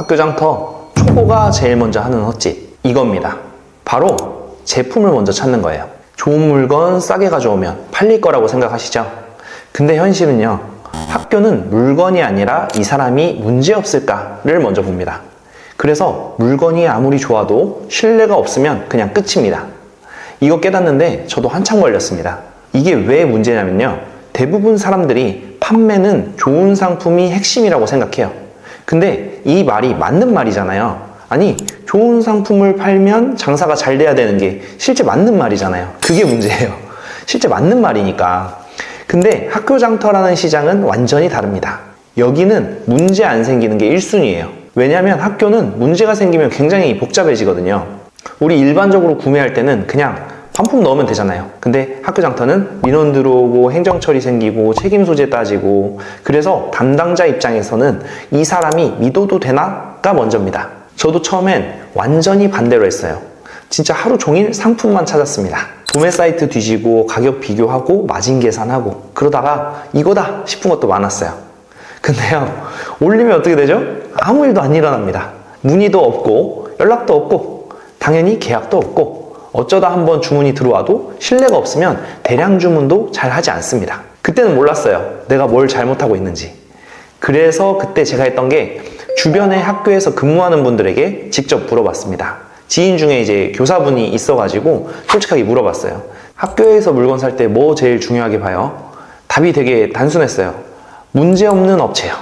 학교 장터 초보가 제일 먼저 하는 헛짓, 이겁니다. 바로 제품을 먼저 찾는 거예요. 좋은 물건 싸게 가져오면 팔릴 거라고 생각하시죠? 근데 현실은요, 학교는 물건이 아니라 이 사람이 문제없을까를 먼저 봅니다. 그래서 물건이 아무리 좋아도 신뢰가 없으면 그냥 끝입니다. 이거 깨닫는데 저도 한참 걸렸습니다. 이게 왜 문제냐면요, 대부분 사람들이 판매는 좋은 상품이 핵심이라고 생각해요. 근데 이 말이 맞는 말이잖아요. 아니, 좋은 상품을 팔면 장사가 잘 돼야 되는 게 실제 맞는 말이잖아요. 그게 문제예요. 실제 맞는 말이니까. 근데 학교 장터라는 시장은 완전히 다릅니다. 여기는 문제 안 생기는 게 1순위예요. 왜냐하면 학교는 문제가 생기면 굉장히 복잡해지거든요. 우리 일반적으로 구매할 때는 그냥 반품 넣으면 되잖아요. 근데 학교 장터는 민원 들어오고 행정처리 생기고 책임 소재 따지고, 그래서 담당자 입장에서는 이 사람이 믿어도 되나가 먼저입니다. 저도 처음엔 완전히 반대로 했어요. 진짜 하루 종일 상품만 찾았습니다. 도매 사이트 뒤지고 가격 비교하고 마진 계산하고, 그러다가 이거다 싶은 것도 많았어요. 근데요, 올리면 어떻게 되죠? 아무 일도 안 일어납니다. 문의도 없고 연락도 없고 당연히 계약도 없고, 어쩌다 한번 주문이 들어와도 신뢰가 없으면 대량 주문도 잘 하지 않습니다. 그때는 몰랐어요, 내가 뭘 잘못하고 있는지. 그래서 그때 제가 했던 게 주변에 학교에서 근무하는 분들에게 직접 물어봤습니다. 지인 중에 이제 교사분이 있어가지고 솔직하게 물어봤어요. 학교에서 물건 살 때 뭐 제일 중요하게 봐요? 답이 되게 단순했어요. 문제없는 업체요.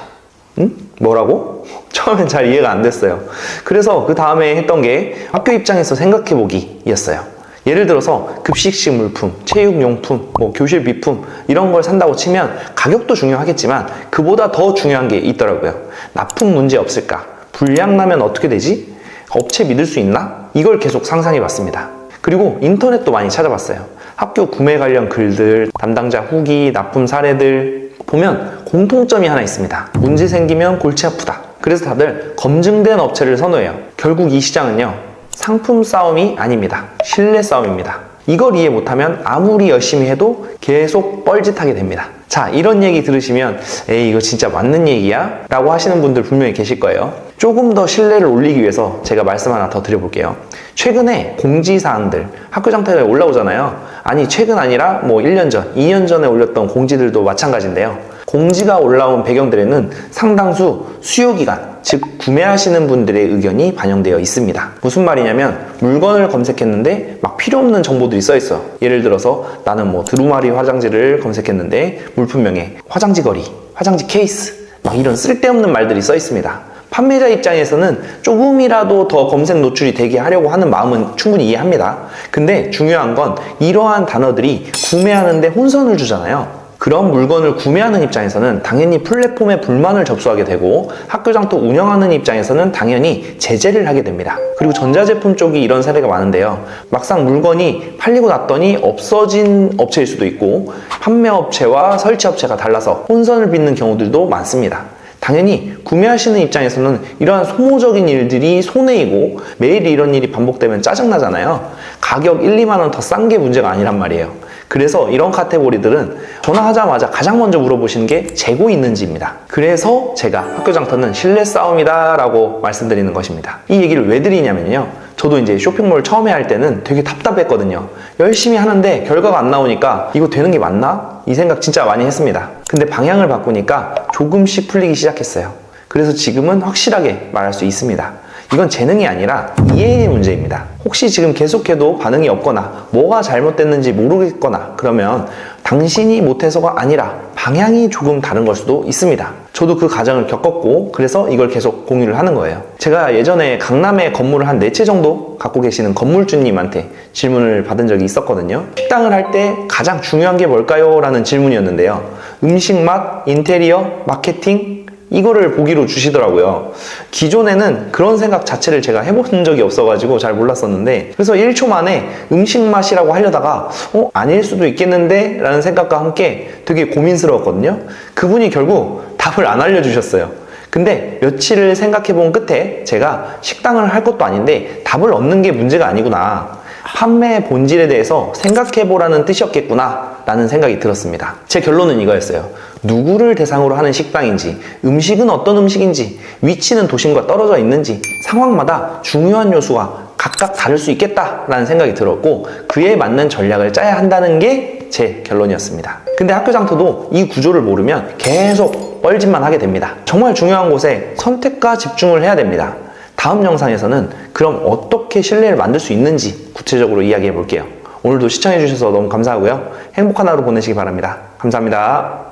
응? 뭐라고? 처음엔 잘 이해가 안 됐어요. 그래서 그 다음에 했던 게 학교 입장에서 생각해보기 였어요. 예를 들어서 급식식 물품, 체육용품, 교실 비품 이런 걸 산다고 치면 가격도 중요하겠지만 그보다 더 중요한 게 있더라고요. 납품 문제 없을까? 불량 나면 어떻게 되지? 업체 믿을 수 있나? 이걸 계속 상상해 봤습니다. 그리고 인터넷도 많이 찾아봤어요. 학교 구매 관련 글들, 담당자 후기, 납품 사례들 보면 공통점이 하나 있습니다. 문제 생기면 골치 아프다. 그래서 다들 검증된 업체를 선호해요. 결국 이 시장은요, 상품 싸움이 아닙니다. 신뢰 싸움입니다. 이걸 이해 못하면 아무리 열심히 해도 계속 뻘짓하게 됩니다. 자, 이런 얘기 들으시면 에이, 이거 진짜 맞는 얘기야? 라고 하시는 분들 분명히 계실 거예요. 조금 더 신뢰를 올리기 위해서 제가 말씀 하나 더 드려볼게요. 최근에 공지사항들 학교 장터에 올라오잖아요. 아니, 최근 아니라 1년 전, 2년 전에 올렸던 공지들도 마찬가지인데요. 공지가 올라온 배경들에는 상당수 수요기간, 즉 구매하시는 분들의 의견이 반영되어 있습니다. 무슨 말이냐면 물건을 검색했는데 막 필요 없는 정보들이 써 있어요. 예를 들어서 나는 드루마리 화장지를 검색했는데 물품명에 화장지 거리, 화장지 케이스 막 이런 쓸데없는 말들이 써 있습니다. 판매자 입장에서는 조금이라도 더 검색 노출이 되게 하려고 하는 마음은 충분히 이해합니다. 근데 중요한 건 이러한 단어들이 구매하는데 혼선을 주잖아요. 그런 물건을 구매하는 입장에서는 당연히 플랫폼에 불만을 접수하게 되고, 학교 장터 운영하는 입장에서는 당연히 제재를 하게 됩니다. 그리고 전자제품 쪽이 이런 사례가 많은데요. 막상 물건이 팔리고 났더니 없어진 업체일 수도 있고, 판매업체와 설치업체가 달라서 혼선을 빚는 경우들도 많습니다. 당연히 구매하시는 입장에서는 이러한 소모적인 일들이 손해이고, 매일 이런 일이 반복되면 짜증나잖아요. 가격 1, 2만 원 더 싼 게 문제가 아니란 말이에요. 그래서 이런 카테고리들은 전화하자마자 가장 먼저 물어보시는 게 재고 있는지입니다. 그래서 제가 학교 장터는 신뢰 싸움이다 라고 말씀드리는 것입니다. 이 얘기를 왜 드리냐면요, 저도 이제 쇼핑몰 처음에 할 때는 되게 답답했거든요. 열심히 하는데 결과가 안 나오니까 이거 되는 게 맞나? 이 생각 진짜 많이 했습니다. 근데 방향을 바꾸니까 조금씩 풀리기 시작했어요. 그래서 지금은 확실하게 말할 수 있습니다. 이건 재능이 아니라 이해의 문제입니다. 혹시 지금 계속해도 반응이 없거나 뭐가 잘못됐는지 모르겠거나 그러면 당신이 못해서가 아니라 방향이 조금 다른 걸 수도 있습니다. 저도 그 과정을 겪었고, 그래서 이걸 계속 공유를 하는 거예요. 제가 예전에 강남에 건물을 한 4채 정도 갖고 계시는 건물주님한테 질문을 받은 적이 있었거든요. 식당을 할 때 가장 중요한 게 뭘까요? 라는 질문이었는데요. 음식 맛, 인테리어, 마케팅, 이거를 보기로 주시더라고요. 기존에는 그런 생각 자체를 제가 해본 적이 없어가지고 잘 몰랐었는데, 그래서 1초 만에 음식 맛이라고 하려다가 아닐 수도 있겠는데? 라는 생각과 함께 되게 고민스러웠거든요. 그분이 결국 답을 안 알려주셨어요. 근데 며칠을 생각해본 끝에 제가 식당을 할 것도 아닌데 답을 얻는 게 문제가 아니구나, 판매의 본질에 대해서 생각해보라는 뜻이었겠구나 라는 생각이 들었습니다. 제 결론은 이거였어요. 누구를 대상으로 하는 식당인지, 음식은 어떤 음식인지, 위치는 도심과 떨어져 있는지 상황마다 중요한 요소가 각각 다를 수 있겠다라는 생각이 들었고 그에 맞는 전략을 짜야 한다는 게 제 결론이었습니다. 근데 학교 장터도 이 구조를 모르면 계속 뻘짓만 하게 됩니다. 정말 중요한 곳에 선택과 집중을 해야 됩니다. 다음 영상에서는 그럼 어떻게 신뢰를 만들 수 있는지 구체적으로 이야기해 볼게요. 오늘도 시청해 주셔서 너무 감사하고요. 행복한 하루 보내시기 바랍니다. 감사합니다.